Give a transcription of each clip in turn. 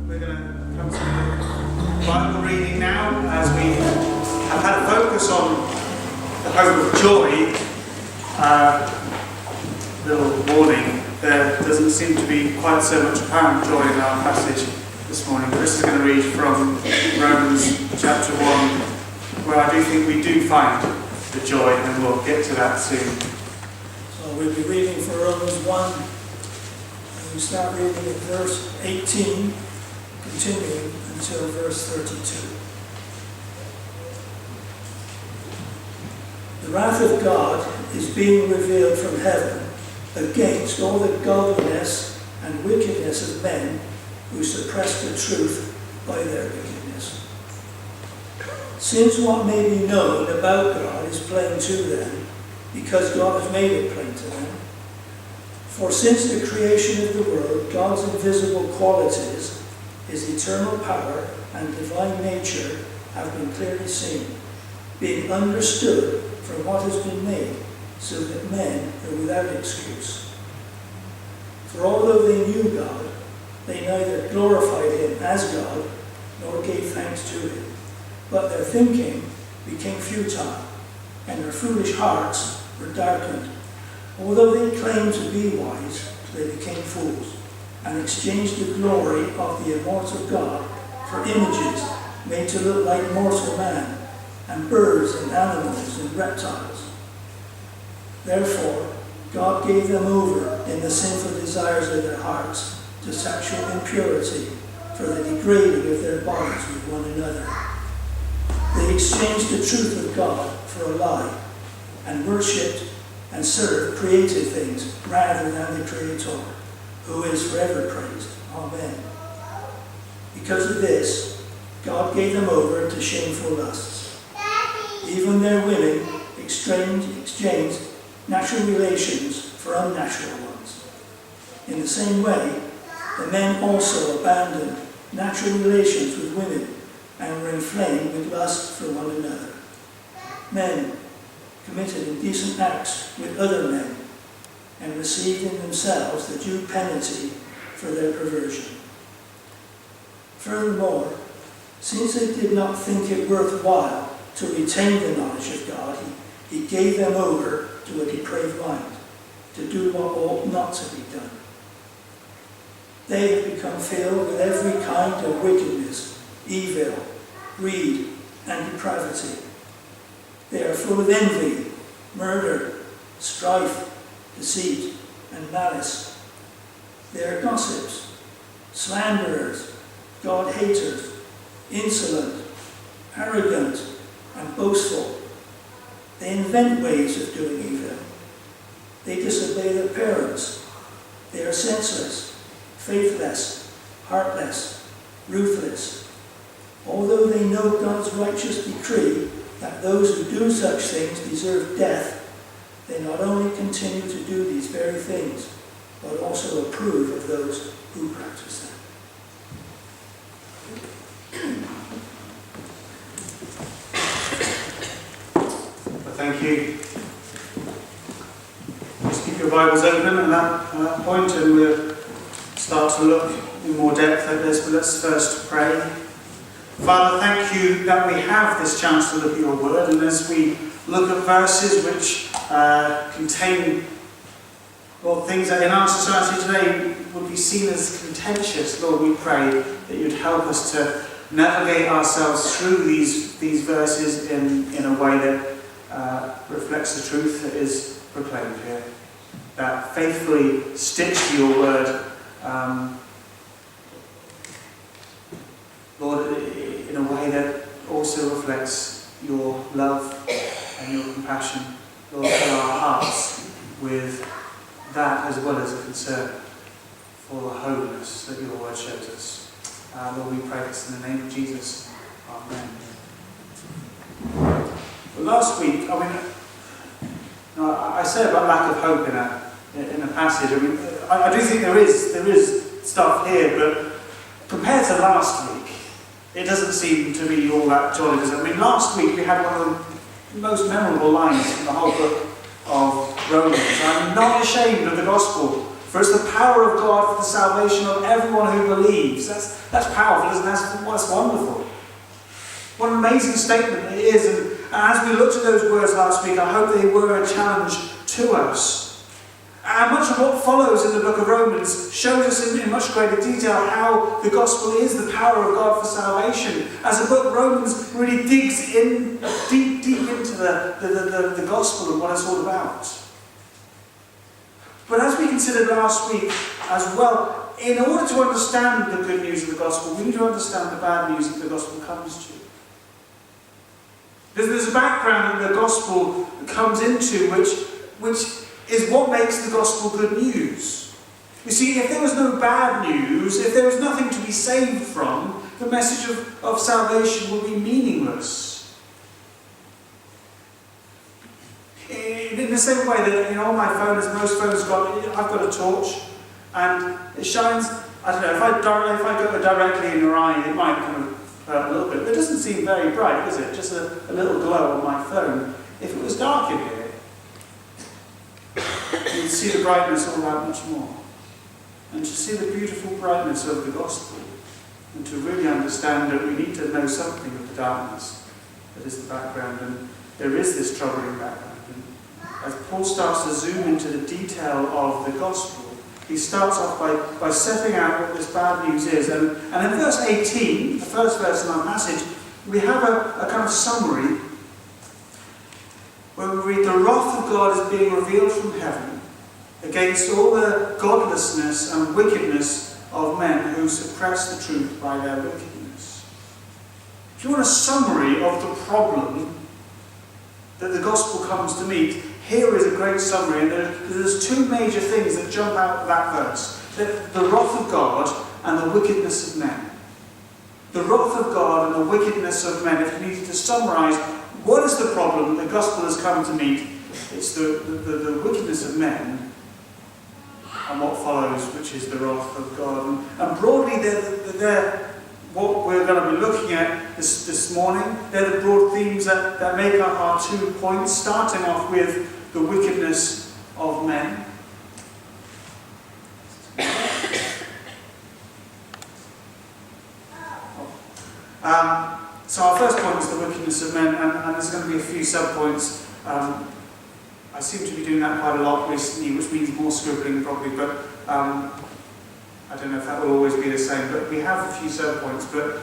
We're going to come to the Bible reading now, as we have had a focus on the hope of joy. Little warning, there doesn't seem to be quite so much apparent joy in our passage this morning. Chris is going to read from Romans chapter 1, where I do think we do find the joy, and we'll get to that soon. So we'll be reading from Romans 1, and we start reading at verse 18, continuing until verse 32. The wrath of God is being revealed from heaven against all the godliness and wickedness of men who suppress the truth by their wickedness. Since what may be known about God is plain to them, because God has made it plain to them. For since the creation of the world, God's invisible qualities, his eternal power and divine nature, have been clearly seen, being understood from what has been made, so that men are without excuse. For although they knew God, they neither glorified him as God, nor gave thanks to him. But their thinking became futile, and their foolish hearts were darkened. Although they claimed to be wise, they became fools, and exchanged the glory of the immortal God for images made to look like mortal man, and birds and animals and reptiles. Therefore, God gave them over in the sinful desires of their hearts to sexual impurity, for the degrading of their bodies with one another. They exchanged the truth of God for a lie, and worshipped and served created things rather than the Creator, who is forever praised. Amen. Because of this, God gave them over to shameful lusts. Even their women exchanged natural relations for unnatural ones. In the same way, the men also abandoned natural relations with women and were inflamed with lust for one another. Men committed indecent acts with other men and received in themselves the due penalty for their perversion. Furthermore, since they did not think it worthwhile to retain the knowledge of God, he gave them over to a depraved mind, to do what ought not to be done. They have become filled with every kind of wickedness, evil, greed, and depravity. They are full of envy, murder, strife, deceit, and malice. They are gossips, slanderers, God-haters, insolent, arrogant, and boastful. They invent ways of doing evil. They disobey their parents. They are senseless, faithless, heartless, ruthless. Although they know God's righteous decree that those who do such things deserve death, they not only continue to do these very things, but also approve of those who practice them. Thank you. Just keep your Bibles open at that point, and we'll start to look in more depth at this, but let's first pray. Father, thank you that we have this chance to look at your word, and as we look at verses which contain things that in our society today would be seen as contentious, Lord, we pray that you'd help us to navigate ourselves through these verses in a way that reflects the truth that is proclaimed here, that faithfully sticks to your word, Lord, in a way that also reflects your love and your compassion. Lord, fill our hearts with that as well as a concern for the holiness that your word shows us. Lord, we pray this in the name of Jesus. Amen. Last week, I said about lack of hope in a passage. I do think there is stuff here, but compared to last week, it doesn't seem to be all that jolly, does it? Last week we had one of the most memorable lines in the whole book of Romans. I'm not ashamed of the gospel, For it's the power of God for the salvation of everyone who believes. That's powerful, isn't it? That's wonderful. What an amazing statement it is. And as we looked at those words last week, I hope they were a challenge to us. And much of what follows in the book of Romans shows us in much greater detail how the gospel is the power of God for salvation. As the book of Romans really digs in deep into the gospel and what it's all about. But as we considered last week as well, in order to understand the good news of the gospel, we need to understand the bad news that the gospel comes to. There's a background that the gospel comes into which is what makes the gospel good news. You see, if there was no bad news, if there was nothing to be saved from, the message of salvation would be meaningless. In the same way that on my phone, as most phones I've got a torch, and it shines. I don't know, if I go directly in your eye, it might kind of hurt a little bit. But it doesn't seem very bright, does it? Just a little glow on my phone. If it was dark in here, you'd see the brightness all that much more. And to see the beautiful brightness of the gospel, and to really understand that we need to know something of the darkness that is the background, and there is this troubling background. And as Paul starts to zoom into the detail of the gospel, he starts off by setting out what this bad news is. And in verse 18, the first verse in our passage, we have a kind of summary where we read, "The wrath of God is being revealed from heaven against all the godlessness and wickedness of men who suppress the truth by their wickedness." If you want a summary of the problem that the gospel comes to meet, here is a great summary. And there's two major things that jump out of that verse. The wrath of God and the wickedness of men. The wrath of God and the wickedness of men. If you needed to summarise, what is the problem the gospel has come to meet? It's the wickedness of men and what follows, which is the wrath of God. And broadly, they're what we're going to be looking at this morning. They're the broad themes that make up our 2 points, starting off with the wickedness of men. So our first point is the wickedness of men, and there's going to be a few sub-points. I seem to be doing that quite a lot recently, which means more scribbling probably, but I don't know if that will always be the same. But we have a few sub-points. But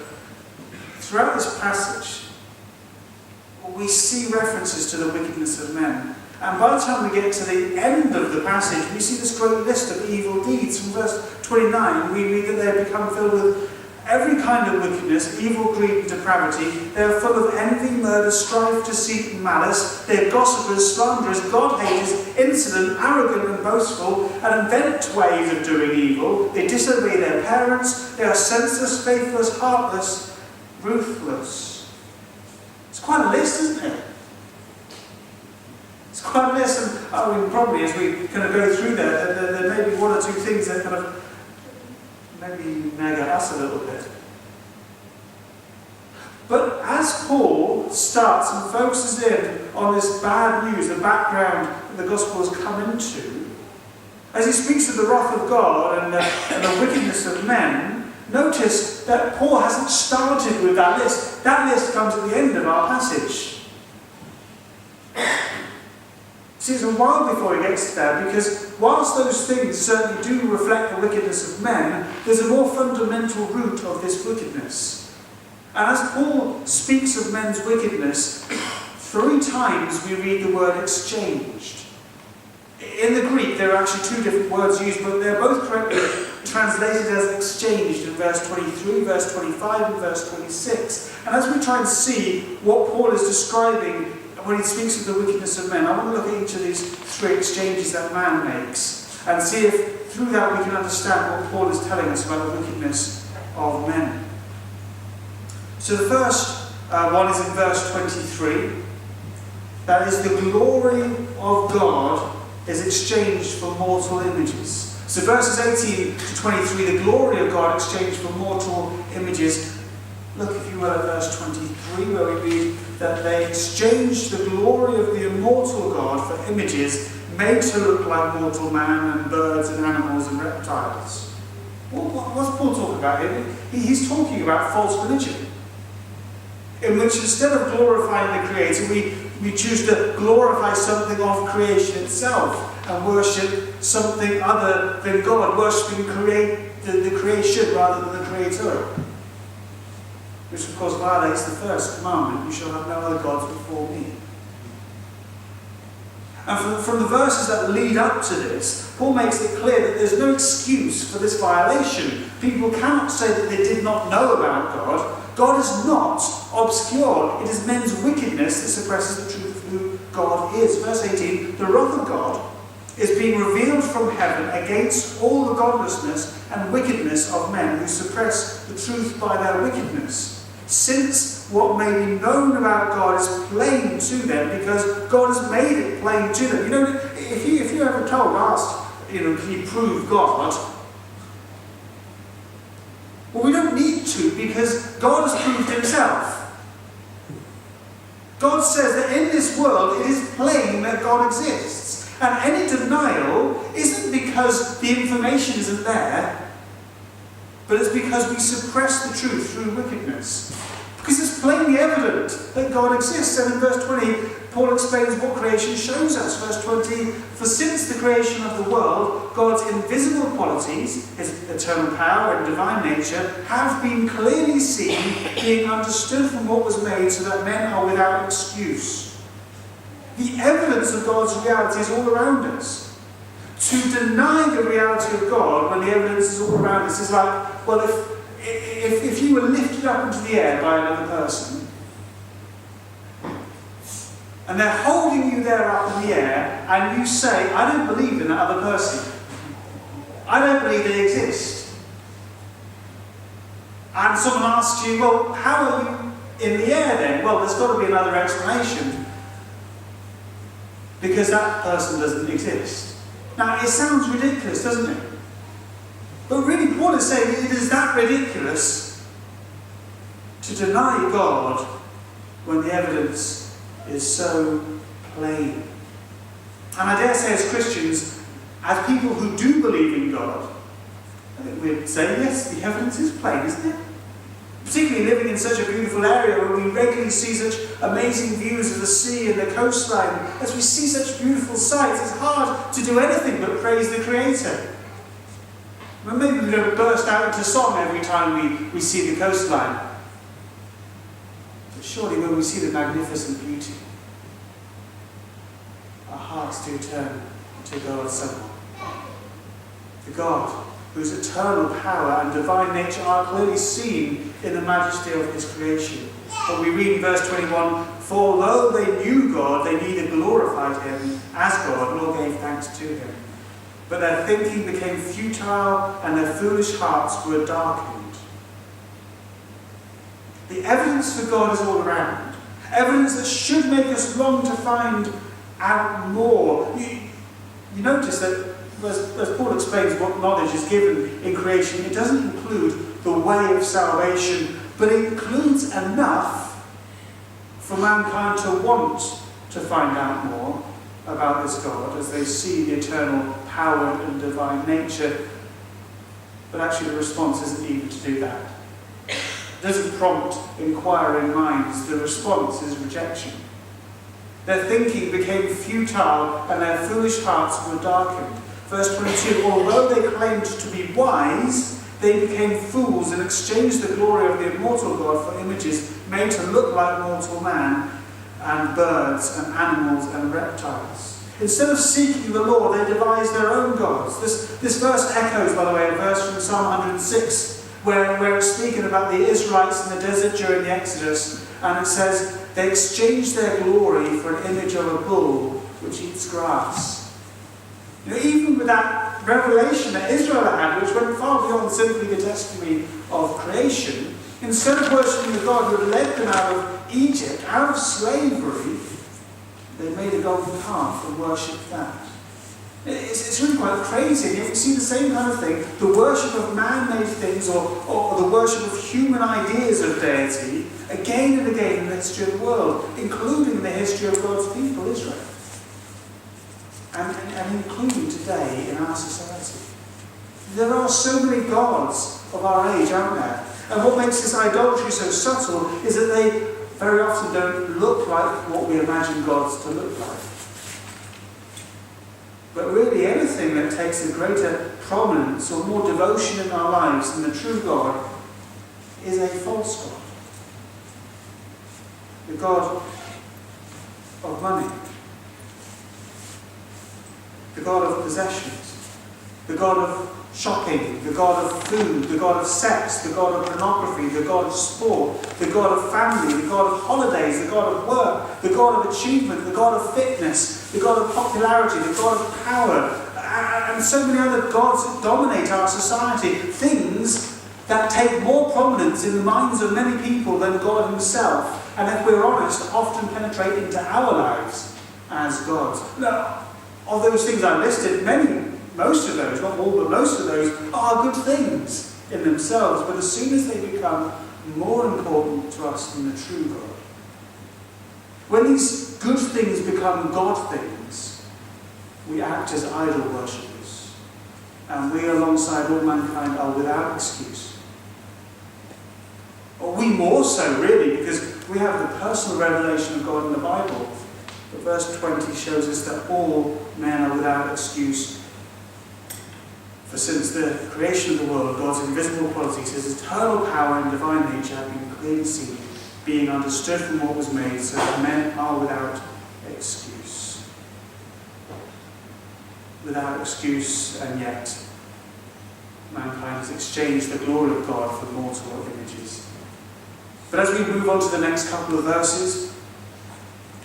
throughout this passage, we see references to the wickedness of men. And by the time we get to the end of the passage, we see this great list of evil deeds. From verse 29, we read that they have become filled with every kind of wickedness, evil, greed, and depravity. They are full of envy, murder, strife, deceit, and malice. They are gossipers, slanderers, God-haters, insolent, arrogant, and boastful, and invent ways of doing evil. They disobey their parents. They are senseless, faithless, heartless, ruthless. It's quite a list, isn't it? It's quite a list, and I mean, probably as we kind of go through there may be one or two things that kind of maybe nag at us a little bit. But as Paul starts and focuses in on this bad news, the background that the gospel has come into, as he speaks of the wrath of God and the wickedness of men, notice that Paul hasn't started with that list. That list comes at the end of our passage. See, it's a while before he gets to there, because whilst those things certainly do reflect the wickedness of men, there's a more fundamental root of this wickedness. And as Paul speaks of men's wickedness, 3 times we read the word exchanged. In the Greek, there are actually 2 different words used, but they're both correctly translated as exchanged in verse 23, verse 25, and verse 26. And as we try and see what Paul is describing when he speaks of the wickedness of men, I want to look at each of these 3 exchanges that man makes and see if through that we can understand what Paul is telling us about the wickedness of men. So the first one is in verse 23. That is, the glory of God is exchanged for mortal images. So verses 18 to 23, the glory of God exchanged for mortal images. Look, if you will, at verse 23, where we read that they exchanged the glory of the immortal God for images made to look like mortal man and birds and animals and reptiles. What's Paul talking about here? He's talking about false religion, in which instead of glorifying the Creator, we choose to glorify something of creation itself and worship something other than God, worshipping the creation rather than the Creator. Which of course violates the first commandment, you shall have no other gods before me. And from the verses that lead up to this, Paul makes it clear that there's no excuse for this violation. People cannot say that they did not know about God. God is not obscure. It is men's wickedness that suppresses the truth of who God is. Verse 18, the wrath of God is being revealed from heaven against all the godlessness and wickedness of men who suppress the truth by their wickedness. Since what may be known about God is plain to them, because God has made it plain to them. You know, if you're ever asked, can you prove God? Well, we don't need to, because God has proved himself. God says that in this world it is plain that God exists. And any denial isn't because the information isn't there, but it's because we suppress the truth through wickedness. Because it's plainly evident that God exists. And in verse 20, Paul explains what creation shows us. Verse 20, for since the creation of the world, God's invisible qualities, his eternal power and divine nature, have been clearly seen, being understood from what was made, so that men are without excuse. The evidence of God's reality is all around us. To deny the reality of God when the evidence is all around us is like, well, if you were lifted up into the air by another person, and they're holding you there up in the air, and you say, I don't believe in that other person. I don't believe they exist. And someone asks you, well, how are you in the air then? Well, there's got to be another explanation. Because that person doesn't exist. Now, it sounds ridiculous, doesn't it? But really, Paul is saying it is that ridiculous to deny God when the evidence is so plain. And I dare say, as Christians, as people who do believe in God, I think we'd say, yes, the evidence is plain, isn't it? Particularly living in such a beautiful area where we regularly see such amazing views of the sea and the coastline. As we see such beautiful sights, it's hard to do anything but praise the Creator. Well, maybe we don't burst out into song every time we see the coastline. But surely when we see the magnificent beauty, our hearts do turn to God somehow. The God whose eternal power and divine nature are clearly seen in the majesty of his creation. But we read in verse 21, for although they knew God, they neither glorified him as God nor gave thanks to him. But their thinking became futile and their foolish hearts were darkened. The evidence for God is all around. Evidence that should make us long to find out more. You notice that as Paul explains what knowledge is given in creation, it doesn't include the way of salvation, but it includes enough for mankind to want to find out more about this God as they see the eternal power and divine nature. But actually the response isn't even to do that. It doesn't prompt inquiring minds. The response is rejection. Their thinking became futile and their foolish hearts were darkened. Verse 22, although they claimed to be wise, they became fools and exchanged the glory of the immortal God for images made to look like mortal man and birds and animals and reptiles. Instead of seeking the Lord, they devised their own gods. This verse echoes, by the way, a verse from Psalm 106, where it's speaking about the Israelites in the desert during the Exodus, and it says, they exchanged their glory for an image of a bull which eats grass. You know, even with that revelation that Israel had, which went far beyond simply the testimony of creation, instead of worshipping the God who had led them out of Egypt, out of slavery, they made a golden calf and worshipped that. It's really quite crazy. And yet we see the same kind of thing, the worship of man-made things or the worship of human ideas of deity, again and again in the history of the world, including in the history of God's people, Israel. And and including today in our society. There are so many gods of our age, aren't there? And what makes this idolatry so subtle is that they very often don't look like what we imagine gods to look like. But really anything that takes a greater prominence or more devotion in our lives than the true God is a false God. The God of money. The God of possessions. The God of shopping, the God of food, the God of sex, the God of pornography, the God of sport, the God of family, the God of holidays, the God of work, the God of achievement, the God of fitness, the God of popularity, the God of power, and so many other gods that dominate our society. Things that take more prominence in the minds of many people than God himself, and if we're honest, often penetrate into our lives as gods. Now, of those things I listed, most of those, not all, but most of those are good things in themselves, but as soon as they become more important to us than the true God, when these good things become God things, we act as idol worshippers, and we alongside all mankind are without excuse. Or we more so, really, because we have the personal revelation of God in the Bible. But verse 20 shows us that all men are without excuse. For since the creation of the world, God's invisible qualities, his eternal power and divine nature have been clearly seen, being understood from what was made, so that men are without excuse. Without excuse, and yet mankind has exchanged the glory of God for mortal images. But as we move on to the next couple of verses,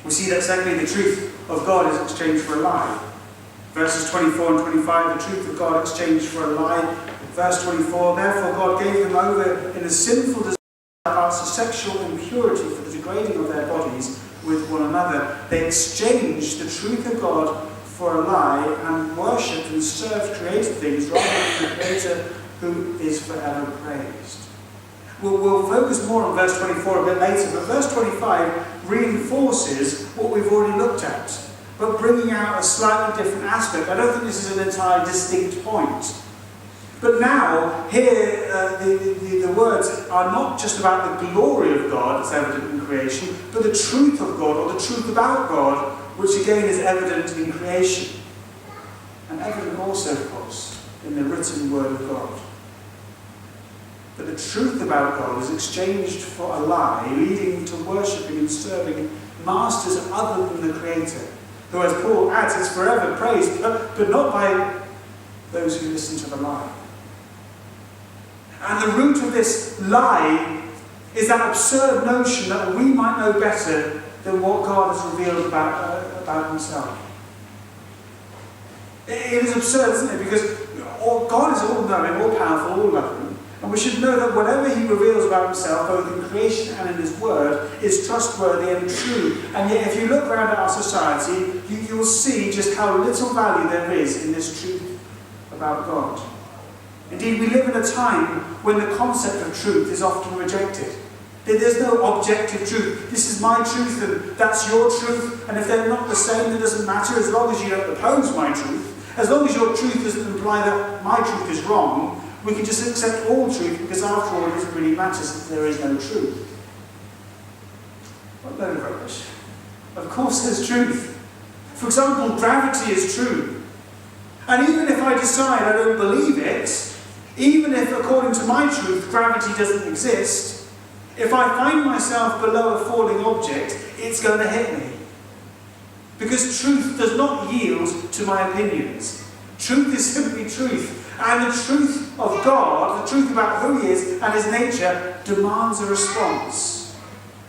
we see that secondly the truth of God is exchanged for a lie. Verses 24 and 25, the truth of God exchanged for a lie. Verse 24, therefore God gave them over in a sinful desire to sexual impurity for the degrading of their bodies with one another. They exchanged the truth of God for a lie and worshipped and served created things rather than the Creator who is forever praised. We'll focus more on verse 24 a bit later, but verse 25 reinforces what we've already looked at, but bringing out a slightly different aspect. I don't think this is an entirely distinct point. But now, here, the words are not just about the glory of God that's evident in creation, but the truth of God, or the truth about God, which again is evident in creation. And evident also, of course, in the written word of God. But the truth about God is exchanged for a lie, leading to worshipping and serving masters other than the Creator, who, as Paul adds, is forever praised, but not by those who listen to the lie. And the root of this lie is that absurd notion that we might know better than what God has revealed about himself. It is absurd, isn't it? Because God is all-knowing, all-powerful, all-loving, and we should know that whatever he reveals about himself, both in creation and in his word, is trustworthy and true. And yet, if you look around at our society, you will see just how little value there is in this truth about God. Indeed, we live in a time when the concept of truth is often rejected. There's no objective truth. This is my truth and that's your truth. And if they're not the same, it doesn't matter as long as you don't oppose my truth. As long as your truth doesn't imply that my truth is wrong, we can just accept all truth because after all, it doesn't really matter since there is no truth. What a load of rubbish. Of course there's truth. For example, gravity is true. And even if I decide I don't believe it, even if, according to my truth, gravity doesn't exist, if I find myself below a falling object, it's going to hit me. Because truth does not yield to my opinions. Truth is simply truth. And the truth of God, the truth about who he is and his nature, demands a response.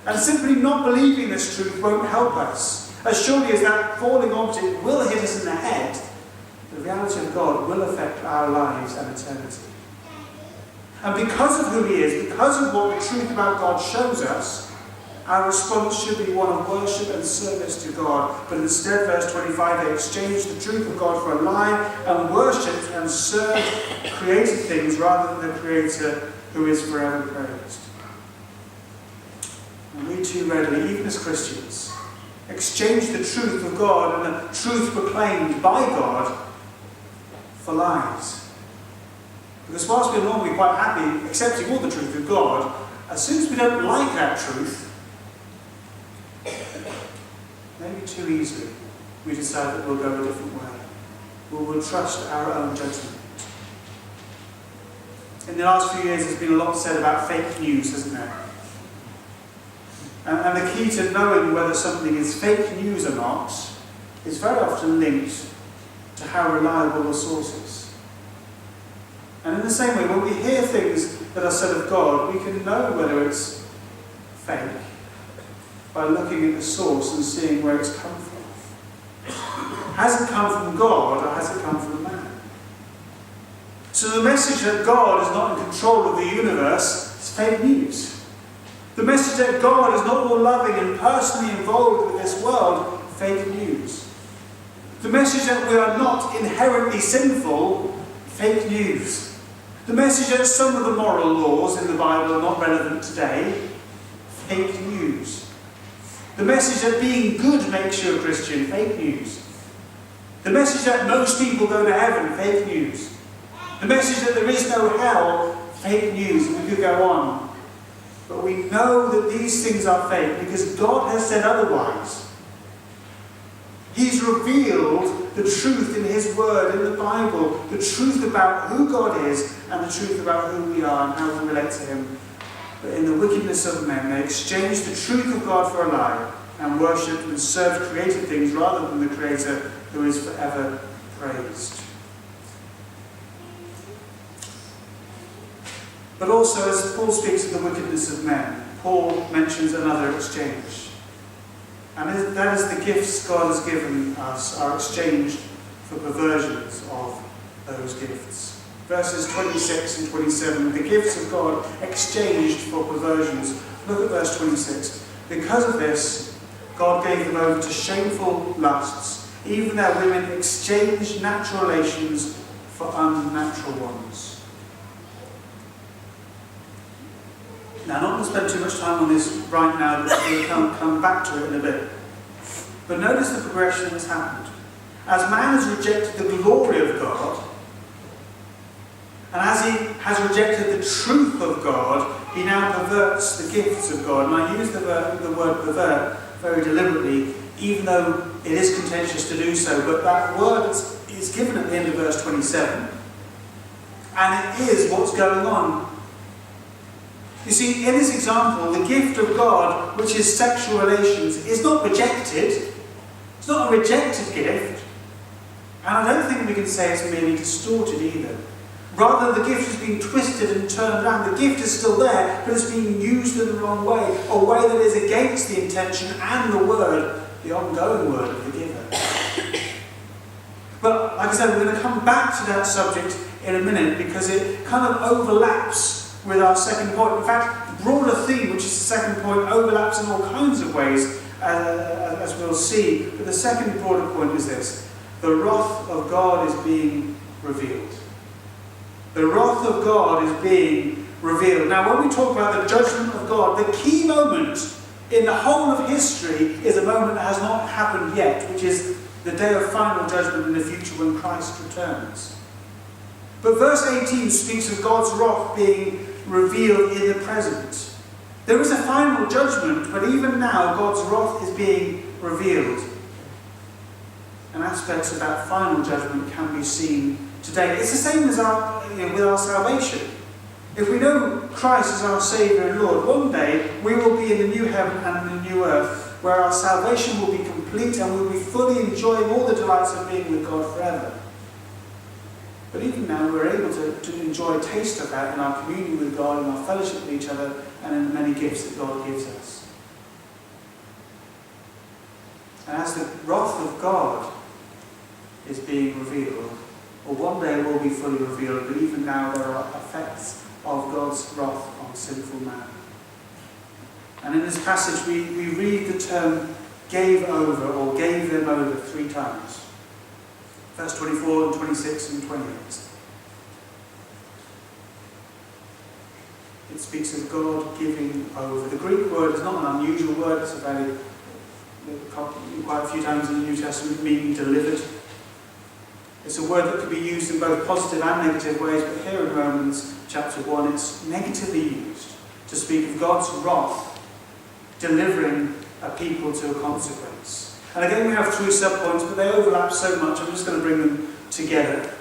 And simply not believing this truth won't help us. As surely as that falling object will hit us in the head, the reality of God will affect our lives and eternity. And because of who he is, because of what the truth about God shows us, our response should be one of worship and service to God. But instead, verse 25, they exchanged the truth of God for a lie and worshipped and served created things rather than the Creator who is forever praised. And we too readily, even as Christians, Exchange the truth of God and the truth proclaimed by God for lies. Because whilst we're normally quite happy accepting all the truth of God, as soon as we don't like that truth, maybe too easily, we decide that we'll go a different way. We will trust our own judgment. In the last few years, there's been a lot said about fake news, hasn't there? And the key to knowing whether something is fake news or not is very often linked to how reliable the source is. And in the same way, when we hear things that are said of God, we can know whether it's fake by looking at the source and seeing where it's come from. Has it come from God or has it come from man? So the message that God is not in control of the universe is fake news. The message that God is not more loving and personally involved with this world, fake news. The message that we are not inherently sinful, fake news. The message that some of the moral laws in the Bible are not relevant today, fake news. The message that being good makes you a Christian, fake news. The message that most people go to heaven, fake news. The message that there is no hell, fake news. And we could go on. But we know that these things are fake because God has said otherwise. He's revealed the truth in His Word, in the Bible, the truth about who God is and the truth about who we are and how we relate to Him. But in the wickedness of men, they exchange the truth of God for a lie and worship and serve created things rather than the Creator who is forever praised. But also, as Paul speaks of the wickedness of men, Paul mentions another exchange. And that is the gifts God has given us are exchanged for perversions of those gifts. Verses 26 and 27, the gifts of God exchanged for perversions. Look at verse 26. Because of this, God gave them over to shameful lusts. Even their women exchanged natural relations for unnatural ones. Now, I'm not going to spend too much time on this right now, but we'll come back to it in a bit. But notice the progression that's happened. As man has rejected the glory of God, and as he has rejected the truth of God, he now perverts the gifts of God. And I use the word pervert very deliberately, even though it is contentious to do so. But that word is given at the end of verse 27. And it is what's going on. You see, in this example, the gift of God, which is sexual relations, is not rejected. It's not a rejected gift. And I don't think we can say it's merely distorted either. Rather, the gift is being twisted and turned around. The gift is still there, but it's being used in the wrong way. A way that is against the intention and the word, the ongoing word of the giver. But, like I said, we're going to come back to that subject in a minute because it kind of overlaps with our second point. In fact, the broader theme, which is the second point, overlaps in all kinds of ways, as we'll see. But the second broader point is this. The wrath of God is being revealed. The wrath of God is being revealed. Now, when we talk about the judgment of God, the key moment in the whole of history is a moment that has not happened yet, which is the day of final judgment in the future when Christ returns. But verse 18 speaks of God's wrath being revealed in the present. There is a final judgment, but even now God's wrath is being revealed. And aspects of that final judgment can be seen today. It's the same as with our salvation. If we know Christ as our Saviour and Lord, one day we will be in the new heaven and the new earth, where our salvation will be complete and we will be fully enjoying all the delights of being with God forever. But even now we're able to enjoy a taste of that in our communion with God, in our fellowship with each other, and in the many gifts that God gives us. And as the wrath of God is being revealed, or one day will be fully revealed, but even now there are effects of God's wrath on sinful man. And in this passage we read the term gave over, or gave them over 3 times. Verse 24 and 26 and 28. It speaks of God giving over. The Greek word is not an unusual word, it's a very quite a few times in the New Testament, meaning delivered. It's a word that could be used in both positive and negative ways, but here in Romans chapter 1, it's negatively used to speak of God's wrath delivering a people to a consequence. And again, we have 3 subpoints, but they overlap so much, I'm just going to bring them together.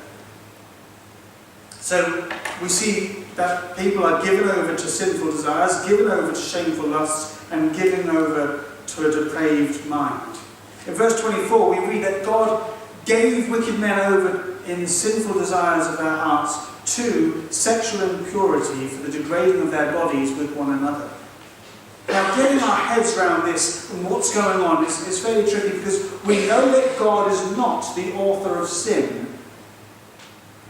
So we see that people are given over to sinful desires, given over to shameful lusts, and given over to a depraved mind. In verse 24, we read that God gave wicked men over in sinful desires of their hearts to sexual impurity for the degrading of their bodies with one another. Now, getting our heads around this and what's going on is fairly tricky, because we know that God is not the author of sin,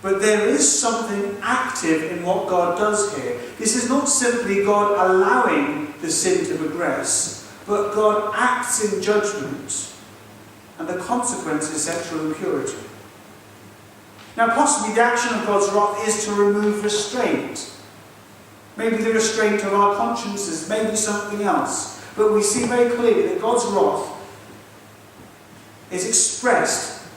but there is something active in what God does here. This is not simply God allowing the sin to progress, but God acts in judgment, and the consequence is sexual impurity. Now, possibly the action of God's wrath is to remove restraint. Maybe the restraint of our consciences, maybe something else. But we see very clearly that God's wrath is expressed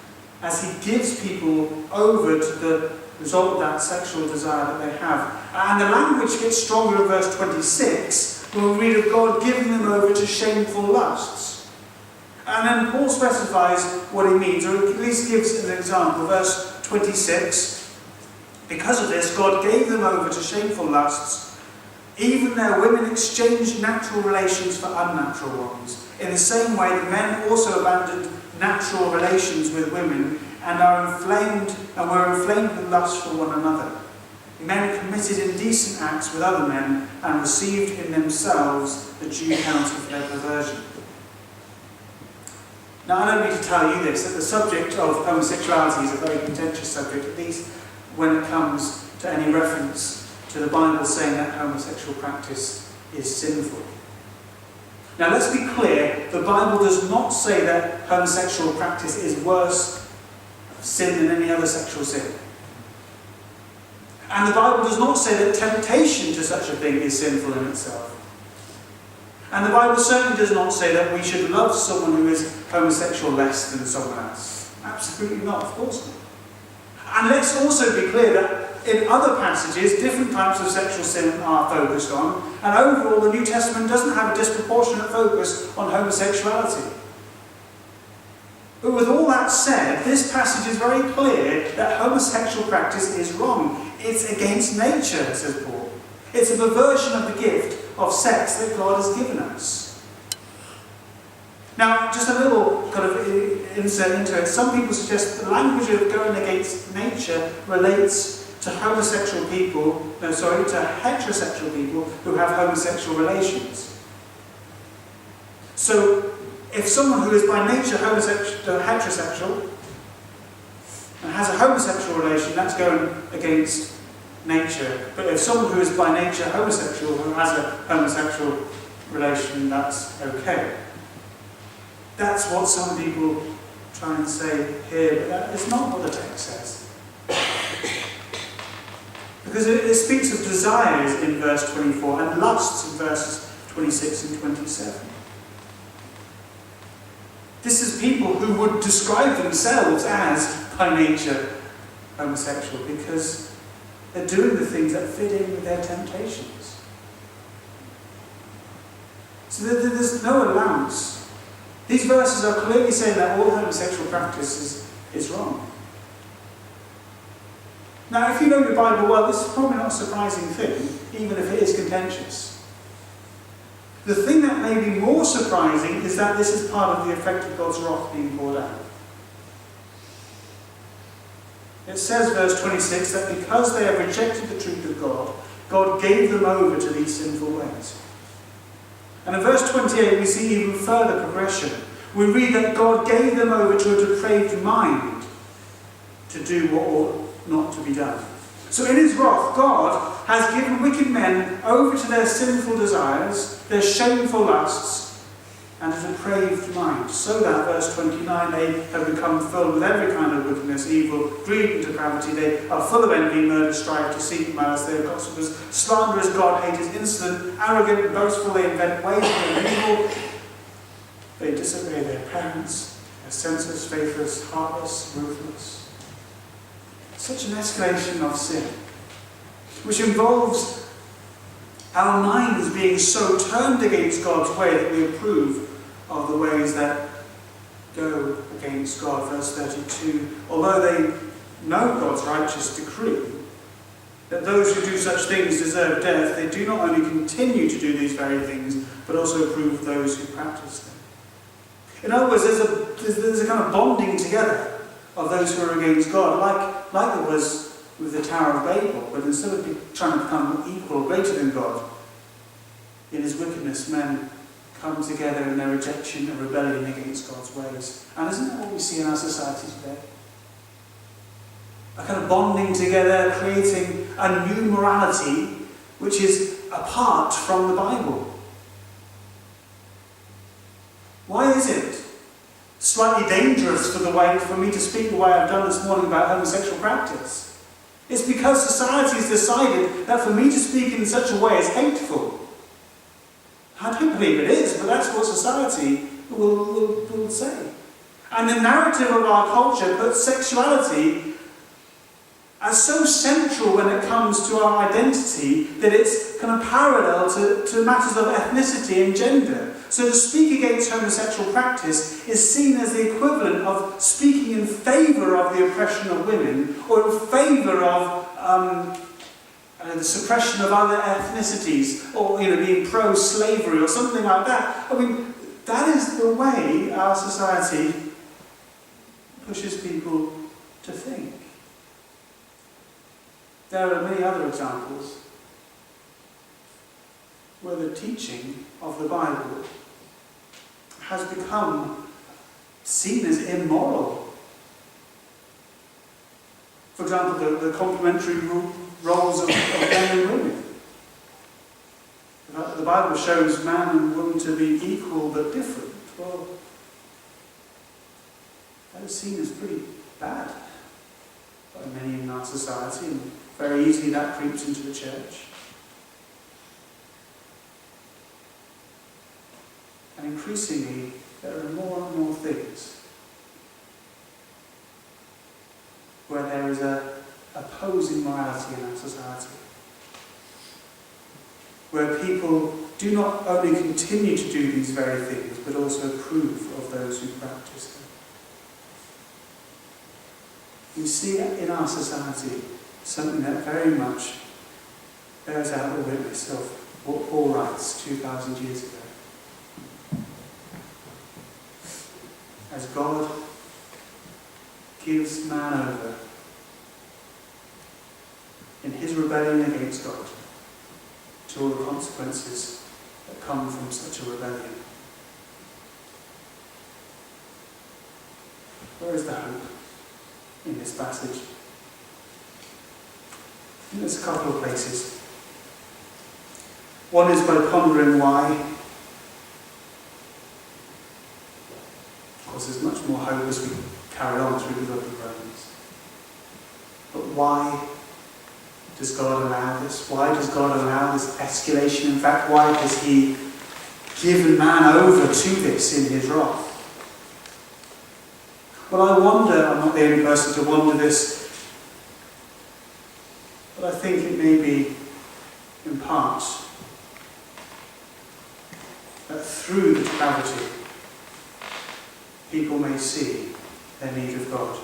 as he gives people over to the result of that sexual desire that they have. And the language gets stronger in verse 26, when we read of God giving them over to shameful lusts. And then Paul specifies what he means, or at least gives an example. Verse 26, because of this, God gave them over to shameful lusts. Even their women exchanged natural relations for unnatural ones. In the same way, the men also abandoned natural relations with women and were inflamed with lust for one another. Men committed indecent acts with other men and received in themselves the due penalty for their perversion. Now, I don't need to tell you this, that the subject of homosexuality is a very contentious subject, at least when it comes to any reference to the Bible saying that homosexual practice is sinful. Now, let's be clear, the Bible does not say that homosexual practice is worse sin than any other sexual sin. And the Bible does not say that temptation to such a thing is sinful in itself. And the Bible certainly does not say that we should love someone who is homosexual less than someone else. Absolutely not, of course not. And let's also be clear that in other passages, different types of sexual sin are focused on, and overall the New Testament doesn't have a disproportionate focus on homosexuality. But with all that said, this passage is very clear that homosexual practice is wrong. It's against nature, says Paul. It's a perversion of the gift of sex that God has given us. Now, just a little kind of insert into it. Some people suggest the language of going against nature relates to heterosexual people who have homosexual relations. So, if someone who is by nature heterosexual and has a homosexual relation, that's going against nature. But if someone who is by nature homosexual who has a homosexual relation, that's okay. That's what some people try and say here, but that is not what the text says. Because it speaks of desires in verse 24 and lusts in verses 26 and 27. This is people who would describe themselves as, by nature, homosexual, because they're doing the things that fit in with their temptations. So there's no allowance. These verses are clearly saying that all homosexual practice is wrong. Now, if you know your Bible well, this is probably not a surprising thing, even if it is contentious. The thing that may be more surprising is that this is part of the effect of God's wrath being poured out. It says, verse 26, that because they have rejected the truth of God, God gave them over to these sinful ways. And in verse 28 we see even further progression. We read that God gave them over to a depraved mind to do what ought not to be done. So in his wrath, God has given wicked men over to their sinful desires, their shameful lusts, and a depraved mind, so that, verse 29, they have become filled with every kind of wickedness, evil, greed, and depravity. They are full of envy, murder, strife, deceit, malice. They are gossipers, slanderers, God-haters, insolent, arrogant, boastful. They invent ways of doing evil. They disobey their parents, they're senseless, faithless, heartless, ruthless. Such an escalation of sin, which involves our minds being so turned against God's way that we approve of the ways that go against God. Verse 32, although they know God's righteous decree, that those who do such things deserve death, they do not only continue to do these very things, but also approve those who practice them. In other words, there's a kind of bonding together of those who are against God, like there was with the Tower of Babel, but instead of trying to become equal or greater than God, in his wickedness, men come together in their rejection and rebellion against God's ways. And isn't that what we see in our society today? A kind of bonding together, creating a new morality which is apart from the Bible. Why is it slightly dangerous for me to speak the way I've done this morning about homosexual practice? It's because society has decided that for me to speak in such a way is hateful. I don't believe it is, but that's what society will say. And the narrative of our culture puts sexuality as so central when it comes to our identity that it's kind of parallel to matters of ethnicity and gender. So to speak against homosexual practice is seen as the equivalent of speaking in favour of the oppression of women, or in favour of the suppression of other ethnicities, or being pro-slavery or something like that. I mean, that is the way our society pushes people to think. There are many other examples where the teaching of the Bible has become seen as immoral. For example, the complementary roles of men and women. The Bible shows man and woman to be equal but different. Well, that is seen as pretty bad by many in our society, and very easily that creeps into the church. And increasingly, there are more and more things where there is a opposing morality in our society, where people do not only continue to do these very things, but also approve of those who practice them. We see in our society something that very much bears out the witness of what Paul writes 2,000 years ago. As God gives man over in his rebellion against God to all the consequences that come from such a rebellion. Where is the hope in this passage? There's a couple of places. One is by pondering why. Of course, there's much more hope as we carry on through the book of Romans. But why does God allow this? Why does God allow this escalation? In fact, why has he given man over to this in his wrath? Well, I wonder, I'm not the only person to wonder this, but I think it may be, in part, that through the depravity, people may see their need of God.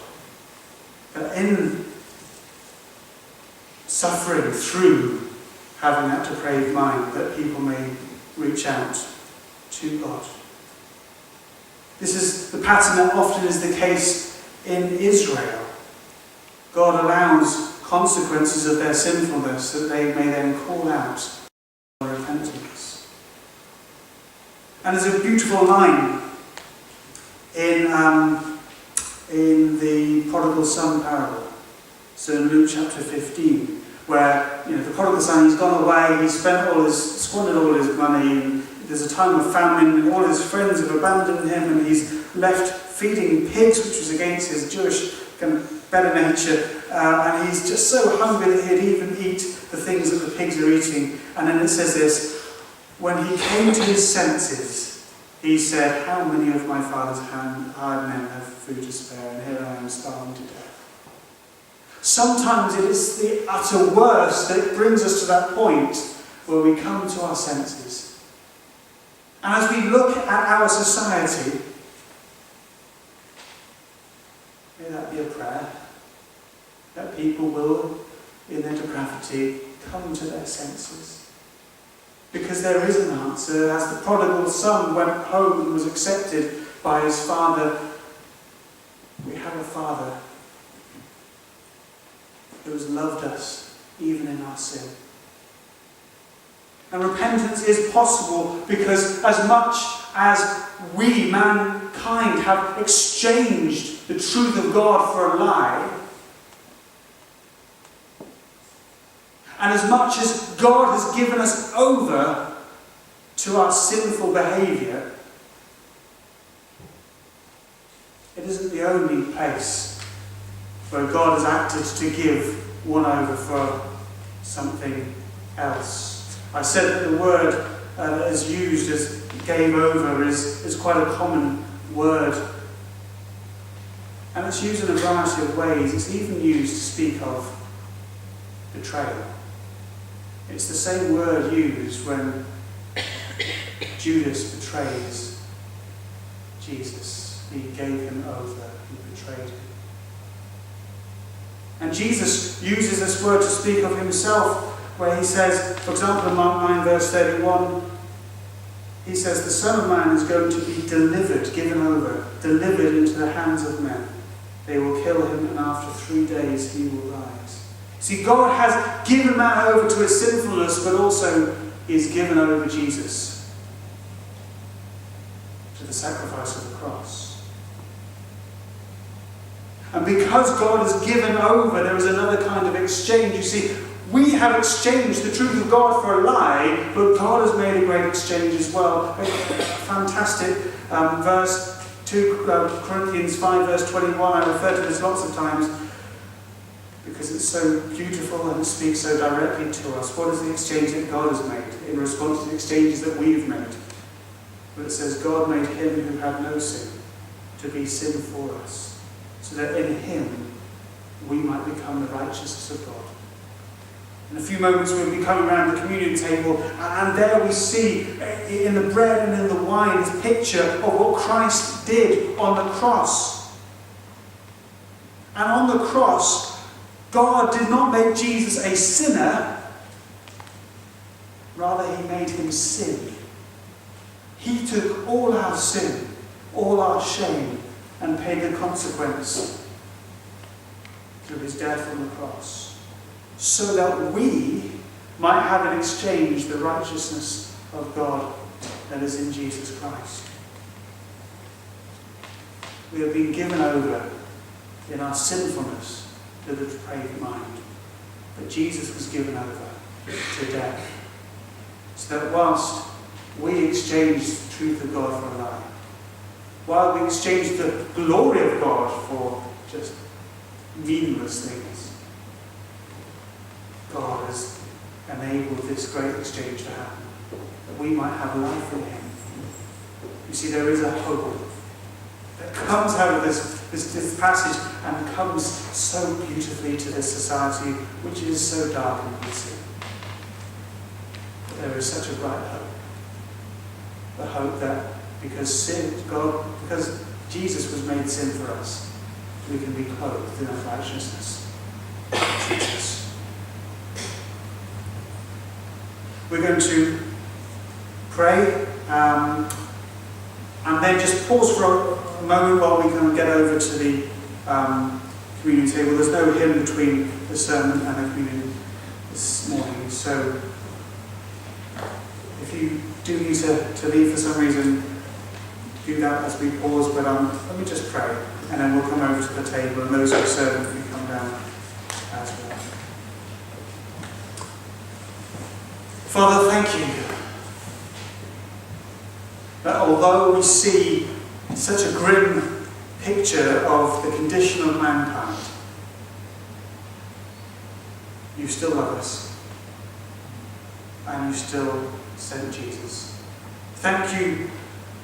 That in suffering through having that depraved mind, that people may reach out to God. This is the pattern that often is the case in Israel. God allows consequences of their sinfulness that they may then call out for repentance. And there's a beautiful line in the prodigal son parable. So in Luke chapter 15, where the prodigal son, he's gone away, he's squandered all his money, and there's a time of famine, and all his friends have abandoned him, and he's left feeding pigs, which was against his Jewish kind of better nature, and he's just so hungry that he'd even eat the things that the pigs are eating. And then it says this: when he came to his senses, he said, "How many of my father's hired men have food to spare, and here I am starving to death." Sometimes it is the utter worst that brings us to that point where we come to our senses. And as we look at our society, may that be a prayer, that people will, in their depravity, come to their senses. Because there is an answer. As the prodigal son went home and was accepted by his father, we have a Father who has loved us even in our sin. And repentance is possible because as much as we, mankind, have exchanged the truth of God for a lie, and as much as God has given us over to our sinful behaviour, it isn't the only place where God has acted to give one over for something else. I said that the word that is used as gave over is quite a common word. And it's used in a variety of ways. It's even used to speak of betrayal. It's the same word used when Judas betrays Jesus. He gave him over. He betrayed him. And Jesus uses this word to speak of himself, where he says, for example, in Mark 9, verse 31, he says, "The Son of Man is going to be delivered, given over, delivered into the hands of men. They will kill him, and after 3 days he will rise." See, God has given man over to his sinfulness, but also he's given over Jesus to the sacrifice of the cross. And because God has given over, there is another kind of exchange. You see, we have exchanged the truth of God for a lie, but God has made a great exchange as well. A fantastic verse, 2 Corinthians 5, verse 21. I refer to this lots of times because it's so beautiful and it speaks so directly to us. What is the exchange that God has made in response to the exchanges that we've made? But it says, "God made him who had no sin to be sin for us, so that in him we might become the righteousness of God." In a few moments we'll be coming around the communion table, and there we see in the bread and in the wine this picture of what Christ did on the cross. And on the cross, God did not make Jesus a sinner, rather he made him sin. He took all our sin, all our shame, and paid the consequence through his death on the cross, so that we might have in exchange the righteousness of God that is in Jesus Christ. We have been given over in our sinfulness to the depraved mind, but Jesus was given over to death, so that whilst we exchanged the truth of God for a lie, while we exchanged the glory of God for just meaningless things, God has enabled this great exchange to happen, that we might have life in him. You see, there is a hope that comes out of this passage and comes so beautifully to this society, which is so dark and busy. But there is such a bright hope. The hope that because Jesus was made sin for us, we can be clothed in our righteousness. Jesus. We're going to pray and then just pause for a moment while we can get over to the communion table. There's no hymn between the sermon and the communion this morning, so if you do need to leave for some reason, do that as we pause, but let me just pray, and then we'll come over to the table, and those who are servants can come down as well. Father, thank you that although we see such a grim picture of the condition of mankind, you still love us, and you still sent Jesus. Thank you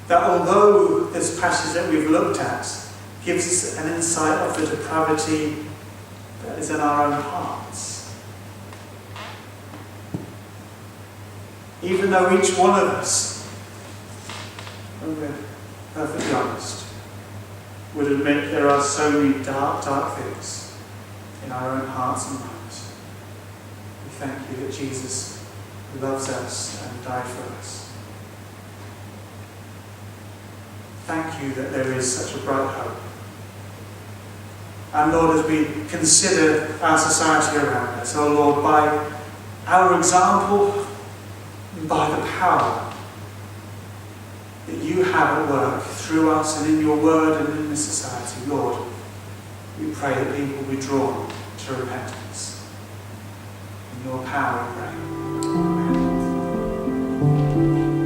that although this passage that we've looked at gives us an insight of the depravity that is in our own hearts, even though each one of us, when we're perfectly honest, would admit there are so many dark, dark things in our own hearts and minds, we thank you that Jesus loves us and died for us. Thank you that there is such a bright hope. And Lord, as we consider our society around us, oh Lord, by our example, by the power that you have at work through us and in your word and in this society, Lord, we pray that people will be drawn to repentance. In your power we pray. Amen.